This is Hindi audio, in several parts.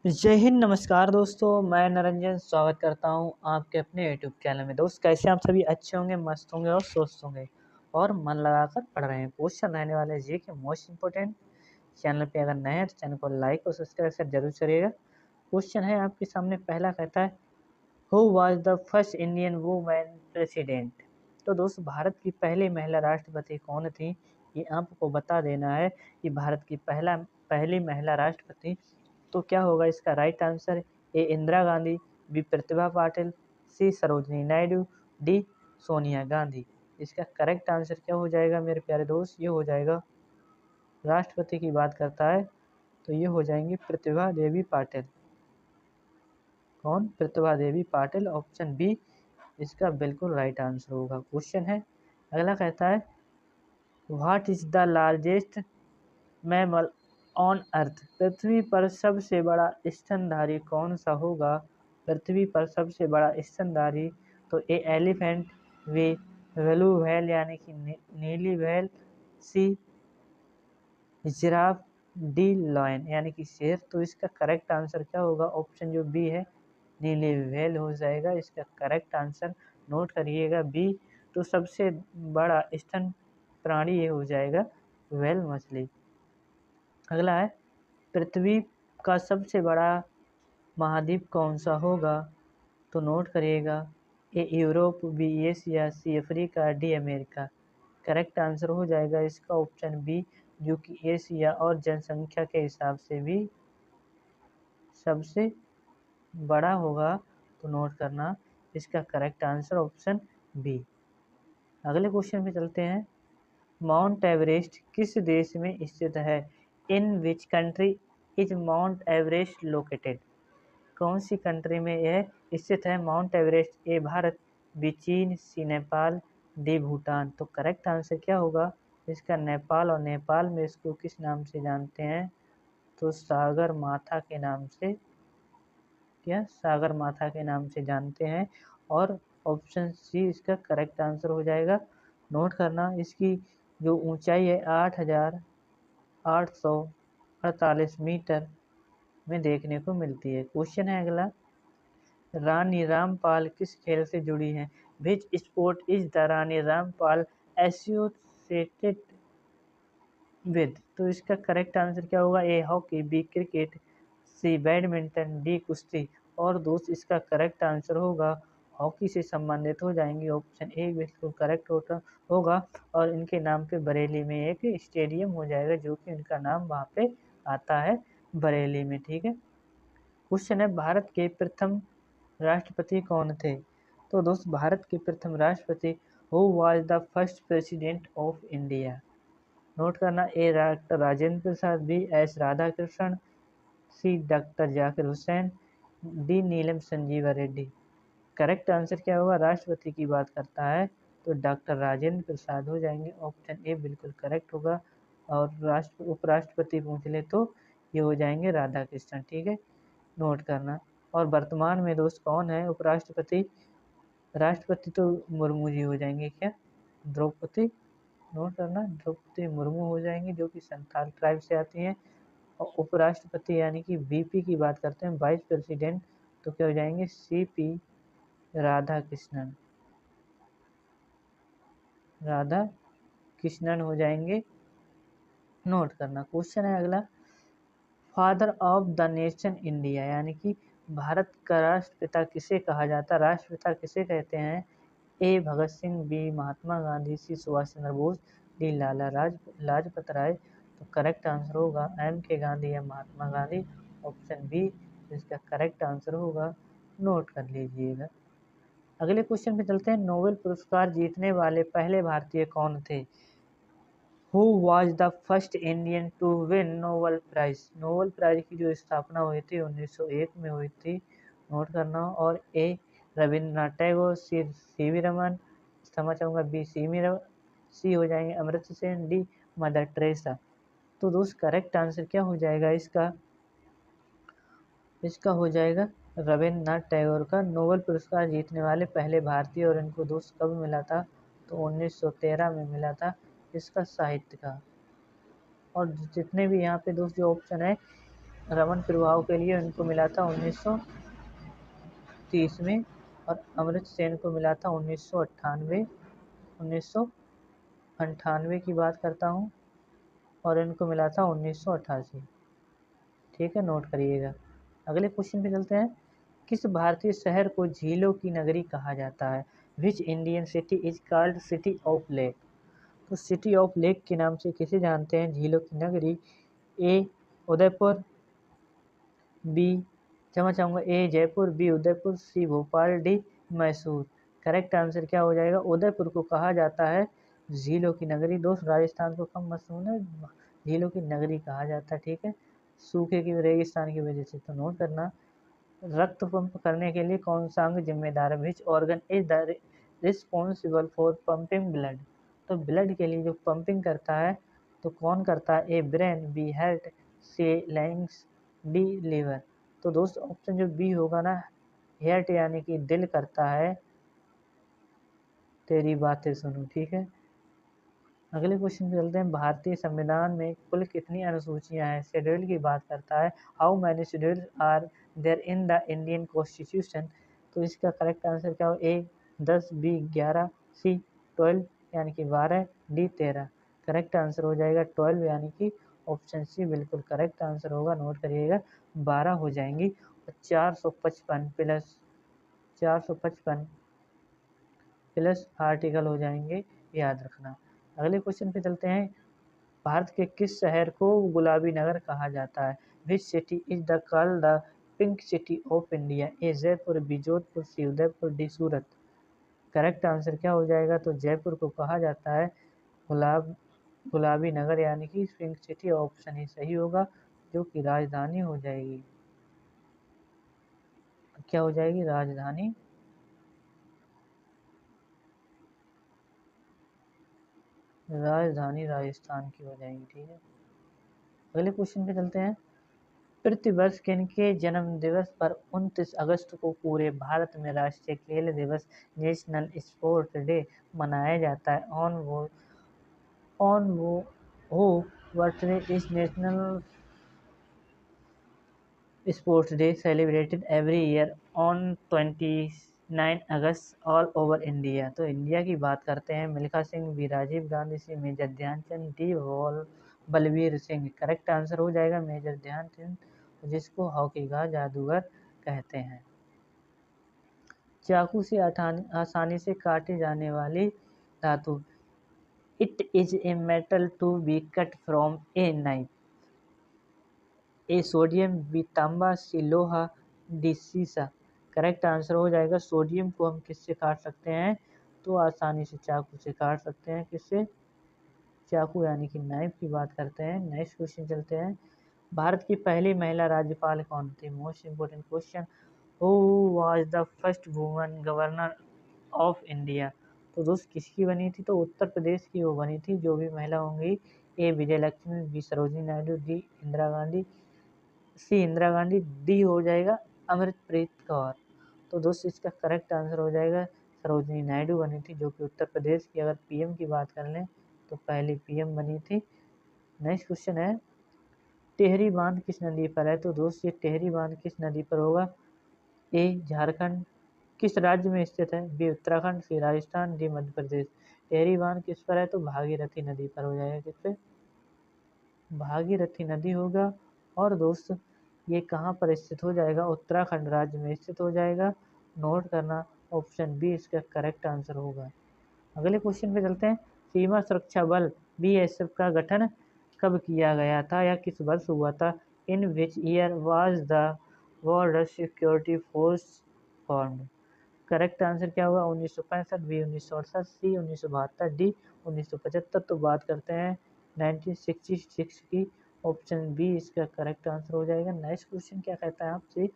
जय हिंद, नमस्कार दोस्तों। मैं निरंजन स्वागत करता हूं आपके अपने यूट्यूब चैनल में। दोस्त कैसे आप सभी अच्छे होंगे, मस्त होंगे और स्वस्थ होंगे और मन लगाकर पढ़ रहे हैं। क्वेश्चन रहने वाले जी के मोस्ट इम्पोर्टेंट। चैनल पे अगर नए हैं तो चैनल को लाइक और सब्सक्राइब कर जरूर करिएगा। क्वेश्चन है आपके सामने, पहला कहता है who was the first Indian women president. तो दोस्त भारत की पहली महिला राष्ट्रपति कौन थी, ये आपको बता देना है कि भारत की पहली महिला राष्ट्रपति। तो क्या होगा इसका राइट आंसर? ए इंदिरा गांधी, बी प्रतिभा पाटिल, सी सरोजिनी नायडू, डी सोनिया गांधी। इसका करेक्ट आंसर क्या हो जाएगा मेरे प्यारे दोस्त? ये हो जाएगा, राष्ट्रपति की बात करता है तो ये हो जाएंगी प्रतिभा देवी पाटिल। कौन? प्रतिभा देवी पाटिल। ऑप्शन बी इसका बिल्कुल राइट आंसर होगा। क्वेश्चन है अगला, कहता है what is the largest mammal on earth. पृथ्वी पर सबसे बड़ा स्तनधारी कौन सा होगा? पृथ्वी पर सबसे बड़ा स्तनधारी, तो A elephant, B blue whale यानी कि नीली whale, C giraffe, D lion यानी कि शेर। तो इसका करेक्ट आंसर क्या होगा? ऑप्शन जो बी है नीली व्हेल हो जाएगा इसका करेक्ट आंसर। नोट करिएगा बी। तो सबसे बड़ा स्तन प्राणी ये हो जाएगा व्हेल मछली। अगला है पृथ्वी का सबसे बड़ा महाद्वीप कौन सा होगा? तो नोट करिएगा A Europe, B Asia, C Africa, D America. Correct answer हो जाएगा इसका ऑप्शन बी, जो कि एशिया और जनसंख्या के हिसाब से भी सबसे बड़ा होगा। तो नोट करना इसका करेक्ट आंसर ऑप्शन बी। अगले क्वेश्चन पे चलते हैं। माउंट एवरेस्ट किस देश में स्थित है? In which country is Mount Everest located. कौन सी कंट्री में यह स्थित है Mount Everest? A Bharat, B चीन, सी नेपाल, डी भूटान। तो करेक्ट आंसर क्या होगा इसका? नेपाल। और नेपाल में इसको किस नाम से जानते हैं? तो सागर माथा के नाम से, क्या सागर माथा के नाम से जानते हैं। और ऑप्शन सी इसका करेक्ट आंसर हो जाएगा। नोट करना इसकी जो ऊंचाई है 8,848 मीटर में देखने को मिलती है। क्वेश्चन है अगला, रानी रामपाल किस खेल से जुड़ी हैं? Which sport is the Rani Rampal associated with. तो इसका करेक्ट आंसर क्या होगा? A hockey, B cricket, C badminton, D कुश्ती। और दोस्त इसका करेक्ट आंसर होगा हॉकी से संबंधित हो जाएंगे। ऑप्शन ए बिल्कुल करेक्ट होगा। और इनके नाम पे बरेली में एक स्टेडियम हो जाएगा, जो कि इनका नाम वहाँ पे आता है बरेली में। ठीक है। क्वेश्चन है भारत के प्रथम राष्ट्रपति कौन थे? तो दोस्त भारत के प्रथम राष्ट्रपति who was the first president of India. Note करना ए doctor Rajendra Prasad, B S Radhakrishnan, सी doctor Zakir Hussain, D Neelam Sanjiva Reddy. Correct answer क्या होगा? राष्ट्रपति की बात करता है तो डॉक्टर राजेंद्र प्रसाद हो जाएंगे। ऑप्शन ए बिल्कुल करेक्ट होगा। और उपराष्ट्रपति पूछ ले तो ये हो जाएंगे राधा कृष्णन। ठीक है, नोट करना। और वर्तमान में दोस्त कौन है उपराष्ट्रपति? राष्ट्रपति तो मुर्मू जी हो जाएंगे। क्या? द्रौपदी। नोट करना द्रौपदी मुर्मू हो जाएंगी, जो कि संथाल ट्राइब से आती हैं। और उपराष्ट्रपति यानी कि वीपी की बात करते हैं, वाइस प्रेसिडेंट, तो क्या हो जाएंगे? सीपी राधा कृष्णन। राधा कृष्णन हो जाएंगे। नोट करना। क्वेश्चन है अगला, father of the nation India यानी कि भारत का राष्ट्रपिता किसे कहा जाता है? राष्ट्रपिता किसे कहते हैं? ए भगत सिंह, बी महात्मा गांधी, सी सुभाष चंद्र बोस, डी लाला लाजपत राय। तो करेक्ट आंसर होगा एम के गांधी या महात्मा गांधी। ऑप्शन बी इसका करेक्ट आंसर होगा। नोट कर लीजिएगा। अगले क्वेश्चन पे चलते हैं। नोबेल पुरस्कार जीतने वाले पहले भारतीय कौन थे? Who was the first Indian to win Nobel prize. Nobel prize की जो स्थापना हुई थी 1901 में हुई थी। नोट करना। और ए रविंद्रनाथ टैगोर, सी वी रमन, क्षमा चाहूँगा, बी सी हो जाएंगे अमृत सेन, डी मदर टेरेसा। तो दोस्त करेक्ट आंसर क्या हो जाएगा इसका? इसका हो जाएगा रविंद्रनाथ टैगोर का नोबेल पुरस्कार जीतने वाले पहले भारतीय। और इनको दोस्त कब मिला था? तो 1913 में मिला था इसका साहित्य का। और जितने भी यहाँ पे दोस्त जो ऑप्शन है रमन प्रभाव के लिए उनको मिला था 1930 में, और अमृत सेन को मिला था 1998 की बात करता हूँ, और इनको मिला था 1988। ठीक है, नोट करिएगा। अगले क्वेश्चन पे चलते हैं। किस भारतीय शहर को झीलों की नगरी कहा जाता है? Which Indian city is called city of lake? तो सिटी ऑफ लेक के नाम से किसे जानते हैं? झीलों की नगरी। ए उदयपुर, बी क्षमा चाहूँगा, A Jaipur, B Udaipur, C Bhopal, D Mysore. Correct answer क्या हो जाएगा? उदयपुर को कहा जाता है झीलों की नगरी। दोस्त राजस्थान को कम मत सुनना, झीलों की नगरी कहा जाता है। ठीक है, सूखे की रेगिस्तान की वजह से। तो नोट करना। रक्त पंप करने के लिए कौन सा अंग जिम्मेदार है? Which organ is the responsible for pumping blood? तो ब्लड के लिए जो पंपिंग करता है तो कौन करता है? A brain, B heart, C lungs, D liver. तो दोस्त ऑप्शन जो बी होगा ना, हार्ट यानी कि दिल करता है। तेरी बातें सुनो। ठीक है, अगले क्वेश्चन पे चलते हैं। भारतीय संविधान में कुल कितनी अनुसूचियां हैं? शेड्यूल की बात करता है। How many schedule are there in the Indian constitution? तो इसका करेक्ट आंसर क्या हो? ए 10, बी 11, सी 12 यानी कि 12, डी 13। करेक्ट आंसर हो जाएगा 12 यानी कि ऑप्शन सी बिल्कुल करेक्ट आंसर होगा। नोट करिएगा, 12 हो जाएंगी। 455 प्लस 455 प्लस आर्टिकल हो जाएंगे, याद रखना। अगले क्वेश्चन पे चलते हैं। भारत के किस शहर को गुलाबी नगर कहा जाता है? Which city is the called the pink city of India? A Jaipur, B Jodhpur, C Udaipur, D Surat. Correct answer क्या हो जाएगा? तो जयपुर को कहा जाता है गुलाबी नगर यानी कि पिंक सिटी। ऑप्शन ही सही होगा, जो कि राजधानी हो जाएगी। क्या हो जाएगी? राजधानी राजस्थान की हो जाएगी। ठीक है, अगले क्वेश्चन पे चलते हैं। प्रतिवर्ष किनके जन्म दिवस पर 29 अगस्त को पूरे भारत में राष्ट्रीय खेल दिवस नेशनल स्पोर्ट डे मनाया जाता है? On whose birthday is national sports day celebrated every year on 29 August all over India? तो इंडिया की बात करते हैं। Milkha Singh, B Rajiv Gandhi, C major Dhyanchand, D Balbir Singh. Correct answer हो जाएगा मेजर ध्यानचंद, जिसको हॉकी का जादूगर कहते हैं। चाकू से आसानी से काटे जाने वाली धातु। It is a metal to be cut from a knife. A sodium, B तांबा, सी लोहा, डी सीसा। करेक्ट आंसर हो जाएगा सोडियम को हम किससे काट सकते हैं? तो आसानी से चाकू से काट सकते हैं। किससे? चाकू यानी कि नाइफ की बात करते हैं। नेक्स्ट क्वेश्चन चलते हैं। भारत की पहली महिला राज्यपाल कौन थी? Most important question. Who was the first woman governor of India? तो दोस्त किसकी बनी थी? तो उत्तर प्रदेश की वो बनी थी। जो भी महिला होंगी, ए विजय लक्ष्मी, बी सरोजिनी नायडू, डी इंदिरा गांधी, सी इंदिरा गांधी, डी हो जाएगा अमृतप्रीत कौर। तो दोस्त इसका करेक्ट आंसर हो जाएगा सरोजिनी नायडू बनी थी, जो कि उत्तर प्रदेश की अगर पीएम की बात कर लें तो पहली पीएम बनी थी। नेक्स्ट क्वेश्चन है। टेहरी बांध किस नदी पर है? तो दोस्त ये टेहरी बांध किस नदी पर होगा? ए झारखंड। किस राज्य में स्थित है? बी उत्तराखंड, सी राजस्थान, डी मध्य प्रदेश। टेहरी बांध किस पर है? तो भागीरथी नदी पर हो जाएगा। किस पे? भागीरथी नदी होगा। और दोस्त ये कहाँ पर स्थित हो जाएगा? उत्तराखंड राज्य में स्थित हो जाएगा। नोट करना, ऑप्शन बी इसका करेक्ट आंसर होगा। अगले क्वेश्चन पे चलते हैं। सीमा सुरक्षा बल बीएसएफ का गठन कब किया गया था या किस वर्ष हुआ था? In which year was the border security force formed? Correct answer क्या होगा? 1965, बी 1968, सी 1972, डी 1975। तो बात करते हैं 1966 की। ऑप्शन बी इसका करेक्ट आंसर हो जाएगा। नेक्स्ट क्वेश्चन क्या कहता है आपसे?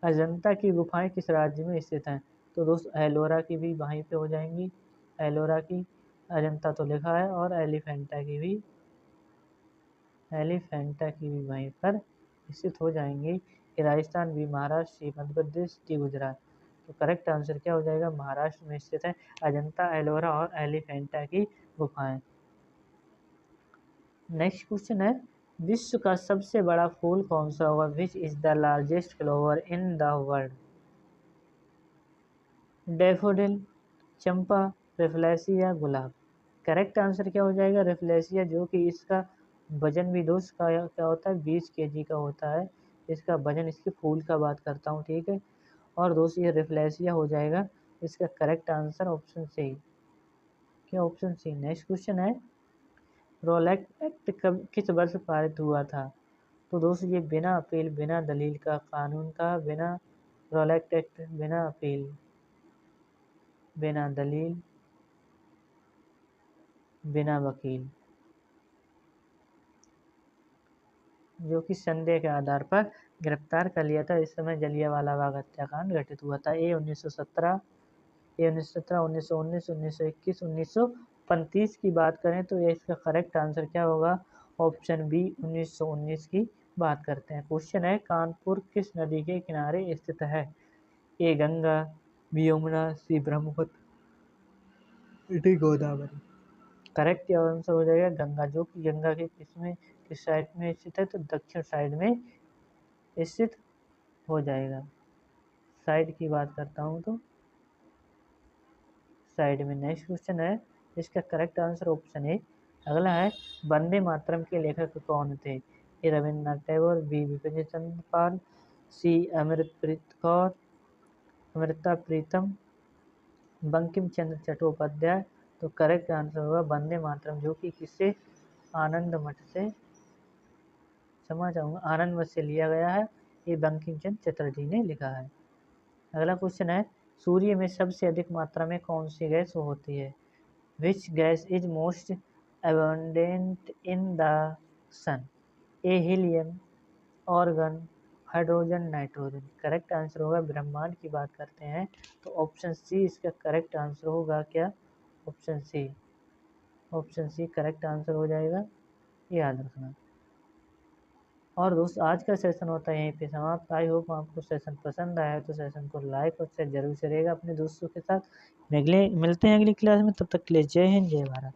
अजंता की गुफाएं किस राज्य में स्थित हैं? तो दोस्त एलोरा की भी वहीं पे हो जाएंगी। एलोरा की, अजंता तो लिखा है, और एलिफेंटा की भी वहीं पर स्थित हो जाएंगी। राजस्थान भी, महाराष्ट्र, सी मध्य प्रदेश, डी गुजरात। तो करेक्ट आंसर क्या हो जाएगा? महाराष्ट्र में स्थित है अजंता, एलोरा और एलिफेंटा की गुफाएं। नेक्स्ट क्वेश्चन है। विश्व का सबसे बड़ा फूल कौन सा होगा? Which is the largest flower in the world? Daffodil, Champa, Rafflesia, gulab. Correct answer क्या हो जाएगा? रेफलेसिया, जो कि इसका वजन भी दोस्त का क्या होता है? 20 kg का होता है इसका वजन। इसके फूल का बात करता हूँ, ठीक है। और दोस्त ये रेफलेसिया हो जाएगा इसका करेक्ट आंसर ऑप्शन सी। क्या ऑप्शन सी? नेक्स्ट क्वेश्चन है, रोलैक्ट एक्ट कब किस वर्ष पारित हुआ था? तो दोस्त ये बिना अपील बिना दलील का कानून था। बिना रोलैक्ट एक्ट, बिना अपील, बिना दलील, बिना वकील, जो कि संदेह के आधार पर गिरफ्तार कर लिया था। इस समय जलियांवाला बाग हत्याकांड घटित हुआ था। ए 1917, ए 1917, 1919, 1921, 1935 की बात करें तो ये इसका करेक्ट आंसर क्या होगा? ऑप्शन बी 1919 की बात करते हैं। क्वेश्चन है, कानपुर किस नदी के किनारे स्थित है? A Ganga, B Yamuna, C Brahmaputra, D Godavari. Correct answer हो जाएगा गंगा, जो कि गंगा के किस साइड में स्थित है? तो दक्षिण साइड में स्थित हो जाएगा। साइड की बात करता हूँ तो साइड में। नेक्स्ट क्वेश्चन है, इसका करेक्ट आंसर ऑप्शन ए। अगला है, वंदे मातरम के लेखक कौन थे? ए रविन्द्रनाथ टैगोर, बी विपिन चंद्र पाल, सी अमृता प्रीतम, बंकिम चंद्र चट्टोपाध्याय। तो करेक्ट आंसर होगा वंदे मातरम, जो कि किससे? आनंद मठ से, क्षमा चाहूँगा, आनंद मठ से लिया गया है। ये बंकिम चंद्र चटर्जी ने लिखा है। अगला क्वेश्चन है, सूर्य में सबसे अधिक मात्रा में कौन सी गैस होती है? Which gas is most abundant in the sun? A helium, argon, hydrogen, nitrogen. Correct answer होगा, ब्रह्मांड की बात करते हैं तो ऑप्शन सी इसका करेक्ट आंसर होगा। क्या? Option C. Option C correct answer हो जाएगा, याद रखना। और दोस्त आज का सेशन होता है यहीं पे समाप्त। आई होप आपको सेशन पसंद आया तो सेशन को लाइक और शेयर जरूर करिएगा अपने दोस्तों के साथ। मिलते हैं अगली क्लास में, तब तक के लिए जय हिंद, जय भारत।